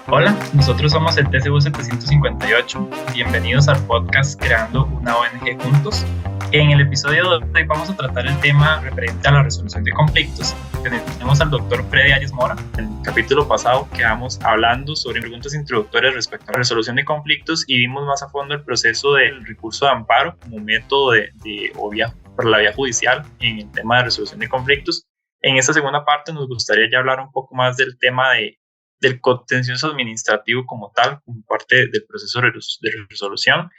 Hola, nosotros somos el TCU 758. Bienvenidos al podcast Creando una ONG Juntos. En el episodio de hoy vamos a tratar el tema referente a la resolución de conflictos. Tenemos al doctor Freddy Arias Mora. En el capítulo pasado quedamos hablando sobre preguntas introductorias respecto a la resolución de conflictos y vimos más a fondo el proceso del recurso de amparo como método por la vía judicial en el tema de resolución de conflictos. En esta segunda parte nos gustaría ya hablar un poco más del tema del contencioso administrativo como tal, como parte del proceso de resolución.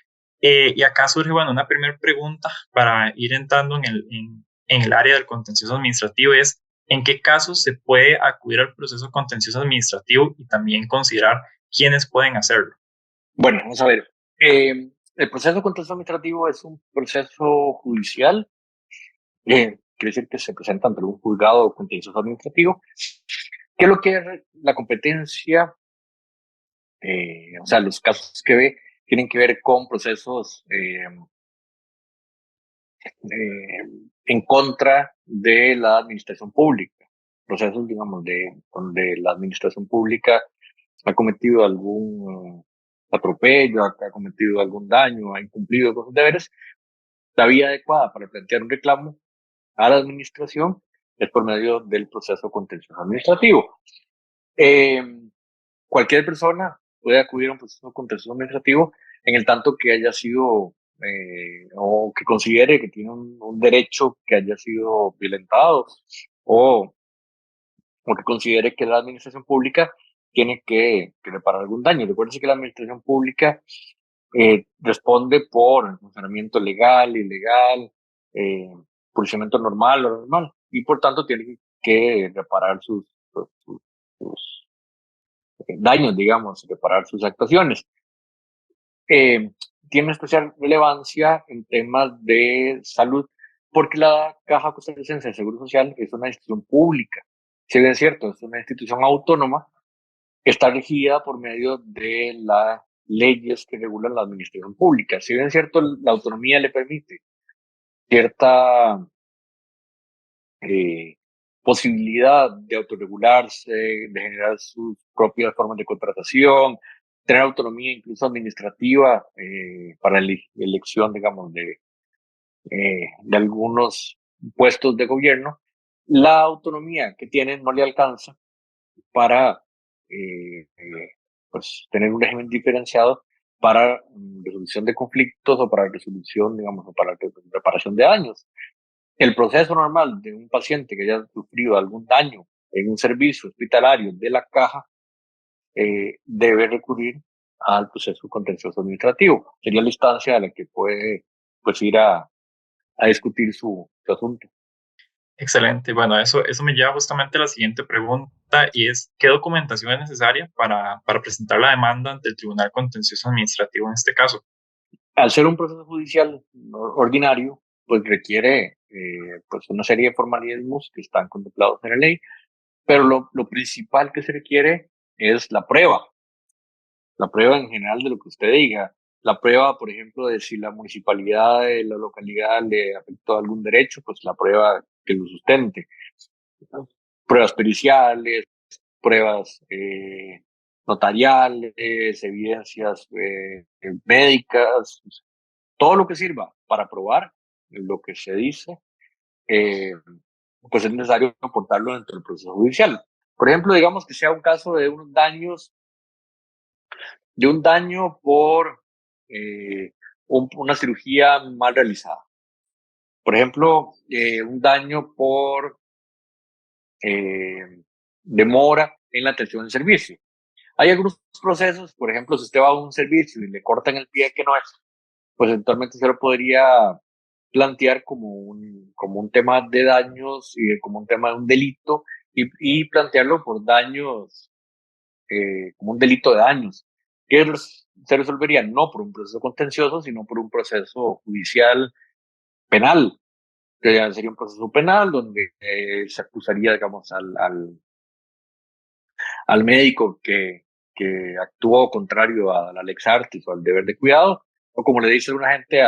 Y acá surge, bueno, una primera pregunta para ir entrando en el área del contencioso administrativo es, ¿en qué casos se puede acudir al proceso contencioso administrativo y también considerar quiénes pueden hacerlo? Bueno, vamos a ver. El proceso contencioso administrativo es un proceso judicial. Quiere decir que se presenta ante un juzgado contencioso administrativo. ¿Qué es lo que es la competencia? O sea, los casos que ve tienen que ver con procesos en contra de la administración pública. Procesos, digamos, donde la administración pública ha cometido algún atropello, ha cometido algún daño, ha incumplido con sus deberes. La vía adecuada para plantear un reclamo a la administración es por medio del proceso contencioso administrativo. Eh, Cualquier persona puede acudir a un proceso contencioso administrativo en el tanto que haya sido o que considere que tiene un derecho que haya sido violentado o, o que considere que la administración pública tiene que reparar algún daño. Recuerden que la administración pública responde por funcionamiento legal, ilegal, eh, funcionamiento normal o normal, y por tanto tiene que reparar sus daños, digamos, reparar sus actuaciones. Eh, Tiene especial relevancia en temas de salud, porque la Caja Costarricense de Seguro Social es una institución pública. Si bien es cierto, es una institución autónoma, está regida por medio de las leyes que regulan la administración pública. Si bien es cierto, la autonomía le permite cierta eh, posibilidad de autorregularse, de generar sus propias formas de contratación, tener autonomía incluso administrativa para la elección, digamos, de algunos puestos de gobierno. La autonomía que tiene no le alcanza para pues, tener un régimen diferenciado para resolución de conflictos o para resolución, digamos, o para reparación de daños. El proceso normal de un paciente que haya sufrido algún daño en un servicio hospitalario de la caja debe recurrir al proceso contencioso administrativo. Sería la instancia a la que puede pues, ir a discutir su asunto. Excelente. Bueno, eso me lleva justamente a la siguiente pregunta y es, ¿qué documentación es necesaria para presentar la demanda ante el Tribunal Contencioso Administrativo en este caso? Al ser un proceso judicial ordinario, pues requiere pues una serie de formalismos que están contemplados en la ley, pero lo principal que se requiere es la prueba en general de lo que usted diga, la prueba, por ejemplo, de si la municipalidad de la localidad le afectó algún derecho, pues la prueba que lo sustente, ¿no? Pruebas periciales, pruebas notariales, evidencias médicas, todo lo que sirva para probar lo que se dice, eh, pues es necesario aportarlo dentro del proceso judicial. Por ejemplo, digamos que sea un caso de un daño por una cirugía mal realizada. Por ejemplo, un daño por eh, demora en la atención del servicio. Hay algunos procesos, por ejemplo, si usted va a un servicio y le cortan el pie que no es, pues eventualmente se lo podría plantear como un tema de daños y como un tema de un delito y plantearlo por daños, como un delito de daños, que se resolvería no por un proceso contencioso, sino por un proceso judicial penal, que ya sería un proceso penal donde se acusaría, digamos, al médico que actuó contrario a la lex artis o al deber de cuidado, o como le dice una gente,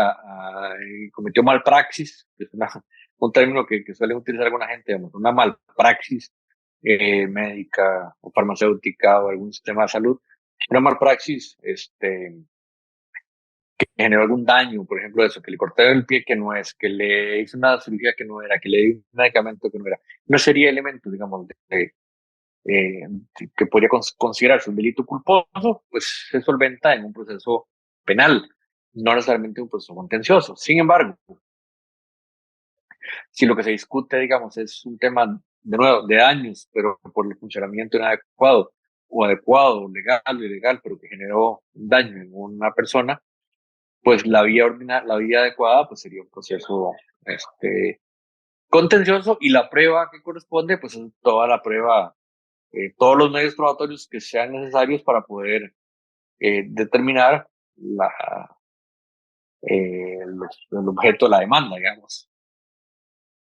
cometió malpraxis, que es un término que suele utilizar alguna gente, digamos, una malpraxis médica o farmacéutica o algún sistema de salud, una malpraxis que generó algún daño, por ejemplo, eso, que le corté el pie que no es, que le hizo una cirugía que no era, que le di un medicamento que no era, no sería elemento, digamos, eh, que podría considerarse un delito culposo, pues se solventa en un proceso penal, no necesariamente un proceso contencioso. Sin embargo, si lo que se discute, digamos, es un tema, de nuevo, de daños, pero por el funcionamiento inadecuado o adecuado, legal o ilegal, pero que generó daño en una persona, pues la vía adecuada pues sería un proceso contencioso y la prueba que corresponde pues es toda la prueba, todos los medios probatorios que sean necesarios para poder determinar el objeto de la demanda, digamos.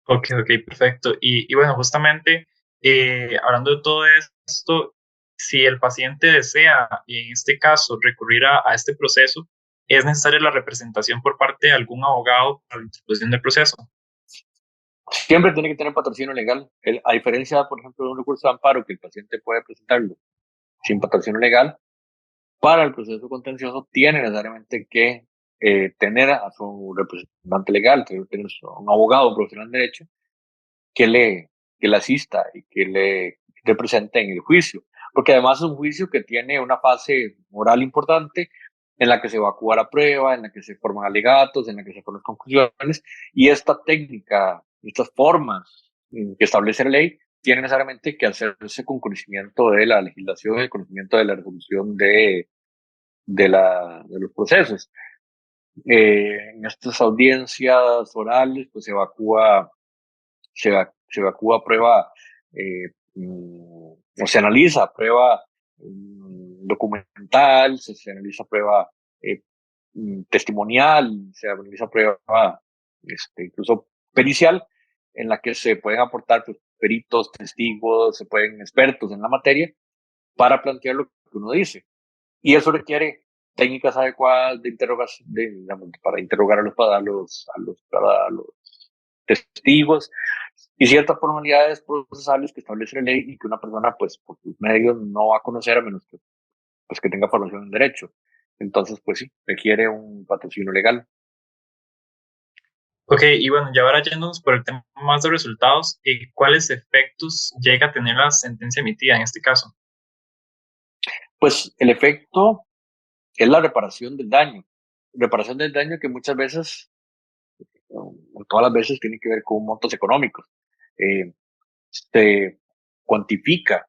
Ok, ok, perfecto. Y bueno, justamente hablando de todo esto, si el paciente desea, en este caso, recurrir a este proceso, ¿es necesaria la representación por parte de algún abogado para la interposición del proceso? Siempre tiene que tener patrocinio legal, a diferencia, por ejemplo, de un recurso de amparo que el paciente puede presentarlo sin patrocinio legal. Para el proceso contencioso tiene necesariamente que tener a su representante legal, tener un abogado, un profesional de derecho, que que le asista y que le represente en el juicio. Porque además es un juicio que tiene una fase oral importante en la que se evacúa la prueba, en la que se forman alegatos, en la que se forman conclusiones, y esta técnica, estas formas que establece la ley, tiene necesariamente que hacerse con conocimiento de la legislación y conocimiento de la resolución de los procesos. En estas audiencias orales, pues se evacúa prueba, o se analiza prueba documental, se analiza prueba eh, testimonial, se analiza prueba incluso pericial, en la que se pueden aportar pues, peritos, testigos, se pueden expertos en la materia para plantear lo que uno dice. Y eso requiere técnicas adecuadas de interrogación, digamos, para interrogar a los testigos y ciertas formalidades procesales que establece la ley y que una persona, pues, por sus medios no va a conocer a menos que, pues, que tenga formación en derecho. Entonces, pues sí, requiere un patrocinio legal. Ok, y bueno, ya ahora yéndonos por el tema más de resultados, ¿cuáles efectos llega a tener la sentencia emitida en este caso? Pues el efecto es la reparación del daño que muchas veces, o todas las veces, tiene que ver con montos económicos. Eh, se cuantifica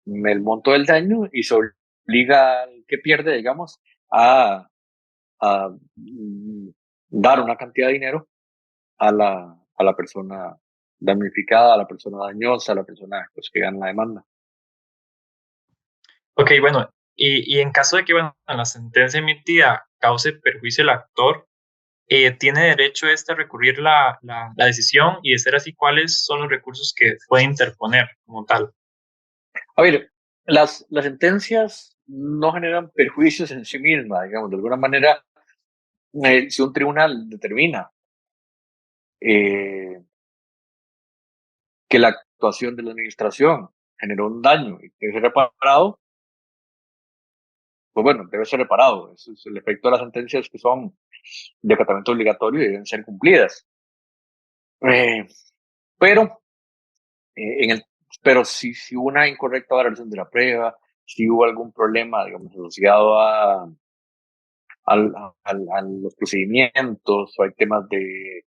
el monto del daño y se obliga al que pierde, digamos, a, a dar una cantidad de dinero a la persona damnificada, a la persona dañosa, a la persona pues, que gana la demanda. Ok, bueno, y en caso de que bueno, la sentencia emitida cause perjuicio al actor, ¿tiene derecho este a recurrir la decisión? Y de ser así, ¿cuáles son los recursos que puede interponer como tal? A ver, las sentencias no generan perjuicios en sí mismas, digamos, de alguna manera, si un tribunal determina eh, que la actuación de la administración generó un daño y debe ser reparado, pues bueno, debe ser reparado. Eso es el efecto de las sentencias que son de acatamiento obligatorio y deben ser cumplidas. Eh, pero, en el, pero si hubo una incorrecta valoración de la prueba, si hubo algún problema, digamos, asociado a los procedimientos, o hay temas de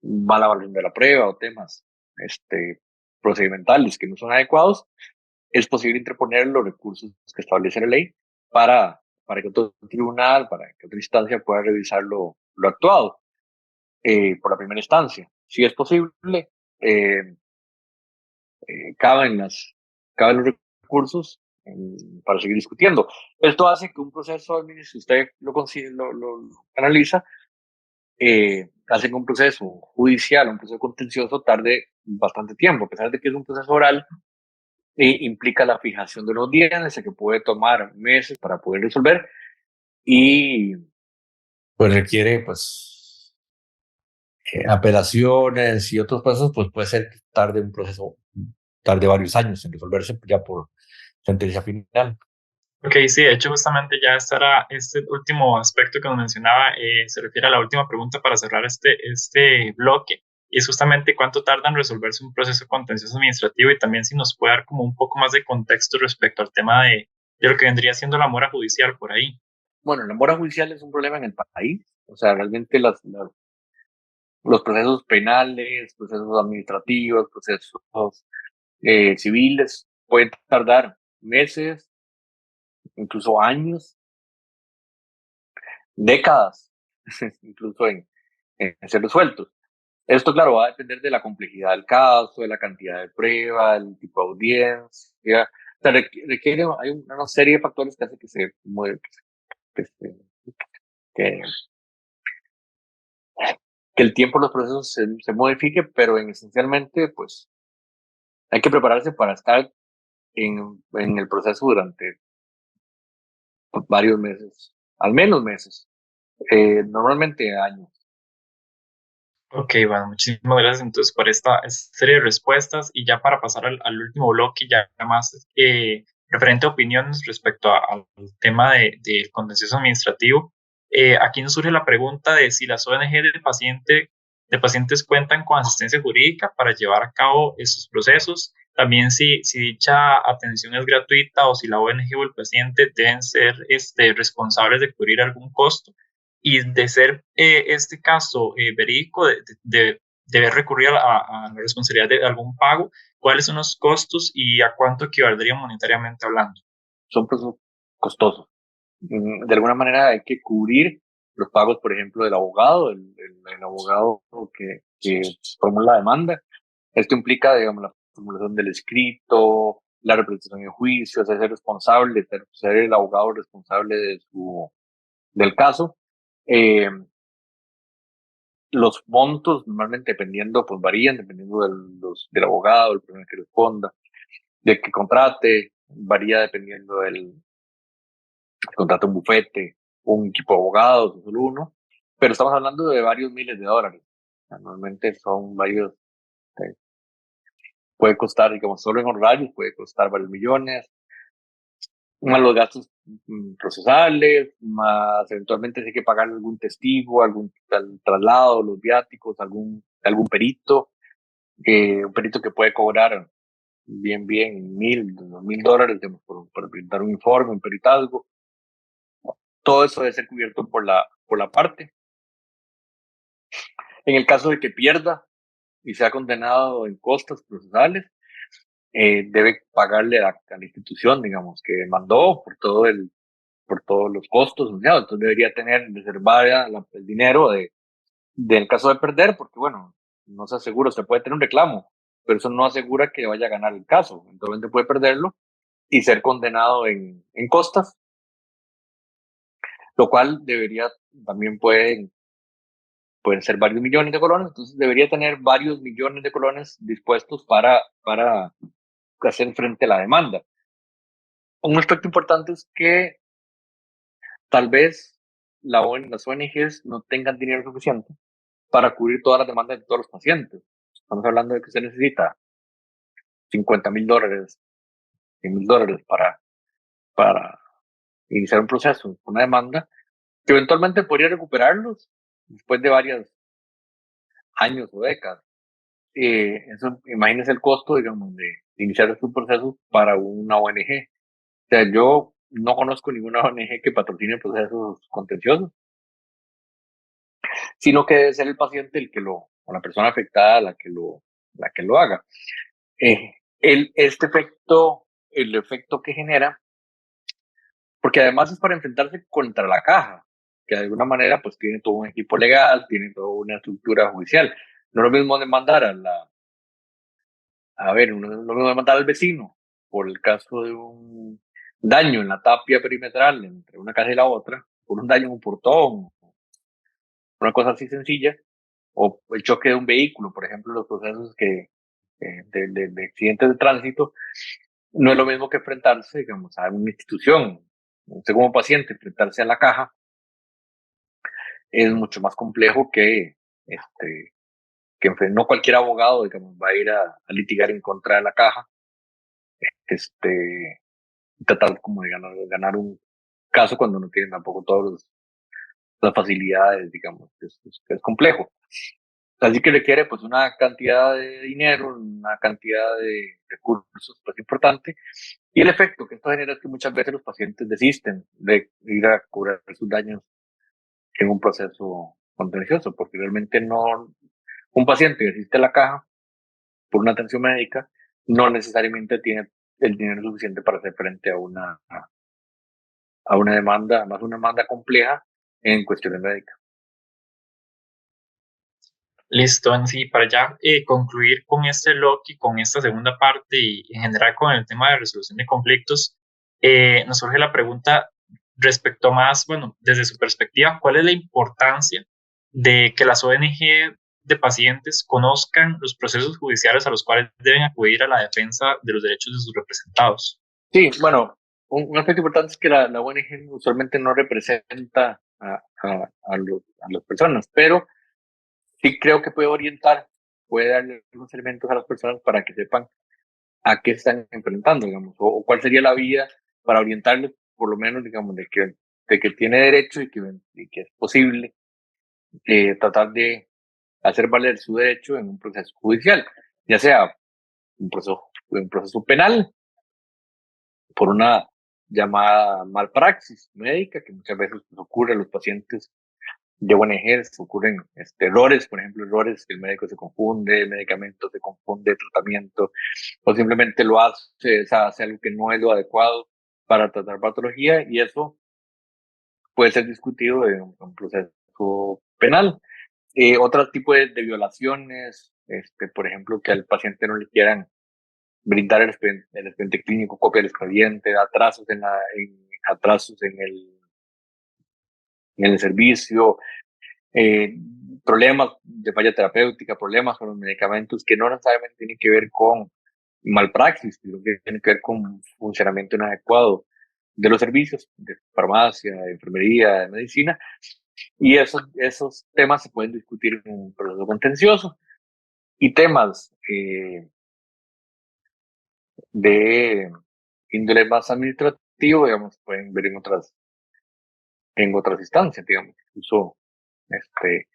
mala valoración de la prueba, o temas procedimentales que no son adecuados, es posible interponer los recursos que establece la ley para que otro tribunal, para que otra instancia pueda revisar lo actuado por la primera instancia. Si es posible, eh, caben, caben los recursos para seguir discutiendo. Esto hace que un proceso, si usted lo analiza, hace que un proceso judicial, un proceso contencioso tarde bastante tiempo, a pesar de que es un proceso oral, implica la fijación de una audiencia que puede tomar meses para poder resolver y pues requiere pues apelaciones y otros procesos, pues puede ser que tarde un proceso, tarde varios años en resolverse ya por sentencia final. Ok, sí, de hecho justamente ya estará este último aspecto que nos mencionaba, se refiere a la última pregunta para cerrar este bloque, y es justamente cuánto tarda en resolverse un proceso contencioso administrativo y también si nos puede dar como un poco más de contexto respecto al tema de lo que vendría siendo la mora judicial por ahí. Bueno, la mora judicial es un problema en el país. O sea, realmente los procesos penales, procesos administrativos, procesos civiles pueden tardar meses, incluso años, décadas, incluso en ser resueltos. Esto, claro, va a depender de la complejidad del caso, de la cantidad de pruebas, el tipo de audiencia. O sea, requiere, hay una serie de factores que hacen que, se- que, que el tiempo de los procesos se modifique, pero esencialmente, pues, hay que prepararse para estar en el proceso durante varios meses, al menos meses, normalmente años. Ok, bueno, muchísimas gracias entonces por esta serie de respuestas y ya para pasar al último bloque, ya más referente a opiniones respecto al tema del contencioso administrativo. Aquí nos surge la pregunta de si las ONG de pacientes cuentan con asistencia jurídica para llevar a cabo estos procesos, también si dicha atención es gratuita o si la ONG o el paciente deben ser responsables de cubrir algún costo y de ser este caso verídico, de recurrir a la responsabilidad de algún pago, cuáles son los costos y a cuánto equivaldría monetariamente hablando. Son procesos costosos. De alguna manera hay que cubrir los pagos, por ejemplo, del abogado, el abogado que formula la demanda. Esto implica, digamos, la formulación del escrito, la representación en juicio, ser responsable, ser el abogado responsable del caso. Eh, los montos normalmente dependiendo, pues varían, dependiendo del abogado, del problema que responda, del que contrate, varía dependiendo del contrato un bufete, un equipo de abogados, o solo uno, pero estamos hablando de varios miles de dólares. Normalmente son varios, eh, puede costar, digamos, solo en honorarios, puede costar varios millones, más los gastos procesales, más eventualmente si hay que pagar algún testigo, algún traslado, los viáticos, algún perito, un perito que puede cobrar bien, 1,000, 2,000 dólares, digamos, por pintar un informe, un peritazgo. Todo eso debe ser cubierto por la parte. En el caso de que pierda y sea condenado en costas procesales, debe pagarle a la institución, digamos, que demandó por todos los costos asociados. Entonces debería tener reservada el dinero del caso de perder, porque bueno, no se asegura, usted puede tener un reclamo, pero eso no asegura que vaya a ganar el caso. Entonces puede perderlo y ser condenado en costas, lo cual también pueden ser varios millones de colones, entonces debería tener varios millones de colones dispuestos para hacer frente a la demanda. Un aspecto importante es que tal vez las ONGs no tengan dinero suficiente para cubrir todas las demandas de todos los pacientes. Estamos hablando de que se necesita 50,000 dólares, 100,000 dólares para iniciar un proceso, una demanda, que eventualmente podría recuperarlos después de varios años o décadas. Eso, imagínese el costo, digamos, de iniciar estos procesos para una ONG. O sea, yo no conozco ninguna ONG que patrocine procesos contenciosos, sino que debe ser el paciente o la persona afectada la que lo haga. El efecto que genera, porque además es para enfrentarse contra la caja, que de alguna manera pues tiene todo un equipo legal, tiene toda una estructura judicial. No es lo mismo demandar no es lo mismo demandar al vecino por el caso de un daño en la tapia perimetral entre una casa y la otra, por un daño en un portón, una cosa así sencilla, o el choque de un vehículo, por ejemplo, los procesos de accidentes de tránsito, no es lo mismo que enfrentarse, digamos, a una institución. Usted como paciente, enfrentarse a la caja es mucho más complejo no cualquier abogado, digamos, va a ir a litigar en contra de la caja, este, tratar como de ganar un caso cuando no tienen tampoco todas las facilidades, digamos, es complejo. Así que requiere pues una cantidad de dinero, una cantidad de recursos pues importante. Y el efecto que esto genera es que muchas veces los pacientes desisten de ir a curar sus daños en un proceso contencioso, porque realmente no, un paciente que asiste a la caja por una atención médica no necesariamente tiene el dinero suficiente para hacer frente a una demanda, además una demanda compleja en cuestiones médicas. Listo, en sí, para ya concluir con este bloque, con esta segunda parte y en general con el tema de resolución de conflictos, nos surge la pregunta respecto más, bueno, desde su perspectiva, ¿cuál es la importancia de que las ONG de pacientes conozcan los procesos judiciales a los cuales deben acudir a la defensa de los derechos de sus representados? Sí, bueno, un aspecto importante es que la ONG usualmente no representa a las personas, pero sí creo que puede orientar, puede darle algunos elementos a las personas para que sepan a qué se están enfrentando, digamos, o cuál sería la vía para orientarles, por lo menos, digamos, de que tiene derecho y que es posible tratar de hacer valer su derecho en un proceso judicial, ya sea un proceso penal por una llamada malpraxis médica, que muchas veces pues, ocurre a los pacientes de ONGs, ocurren errores, por ejemplo, errores que el médico se confunde, el medicamento se confunde, el tratamiento, o simplemente lo hace, hace algo que no es lo adecuado para tratar patología, y eso puede ser discutido en un proceso penal. Otro tipo de violaciones, por ejemplo, que al paciente no le quieran brindar el expediente clínico, copia del expediente, atrasos en el servicio, eh, problemas de falla terapéutica, problemas con los medicamentos que no necesariamente tienen que ver con malpraxis, sino que tienen que ver con funcionamiento inadecuado de los servicios de farmacia, de enfermería, de medicina, y esos temas se pueden discutir en un proceso contencioso. Y temas de índole más administrativo, digamos, pueden ver en otras instancias, digamos, incluso este,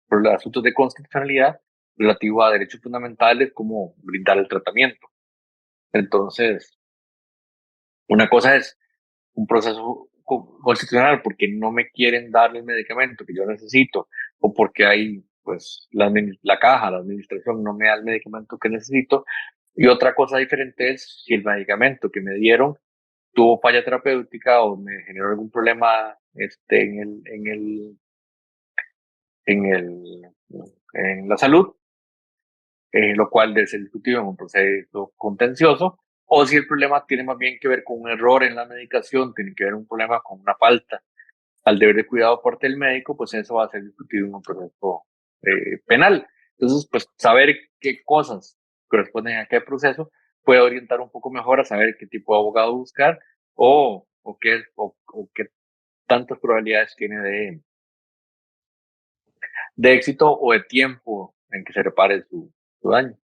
por los asuntos de constitucionalidad relativo a derechos fundamentales como brindar el tratamiento. Entonces, una cosa es un proceso constitucional porque no me quieren dar el medicamento que yo necesito o porque hay, pues, la caja, la administración no me da el medicamento que necesito. Y otra cosa diferente es si el medicamento que me dieron tuvo falla terapéutica o me generó algún problema en el, en la salud, lo cual debe ser discutido en un proceso contencioso, o si el problema tiene más bien que ver con un error en la medicación, tiene que ver un problema con una falta al deber de cuidado por parte del médico, pues eso va a ser discutido en un proceso penal. Entonces, pues saber qué cosas corresponden a qué proceso puede orientar un poco mejor a saber qué tipo de abogado buscar o qué tantas probabilidades tiene de éxito o de tiempo en que se repare su daño.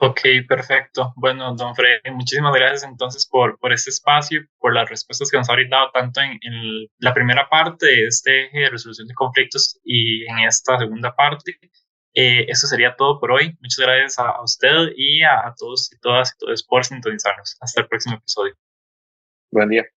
Ok, perfecto. Bueno, don Freddy, muchísimas gracias entonces por este espacio, por las respuestas que nos ha brindado tanto en la primera parte de este eje de resolución de conflictos y en esta segunda parte. Eso sería todo por hoy. Muchas gracias a usted y a todos y todas y todos por sintonizarnos. Hasta el próximo episodio. Buen día.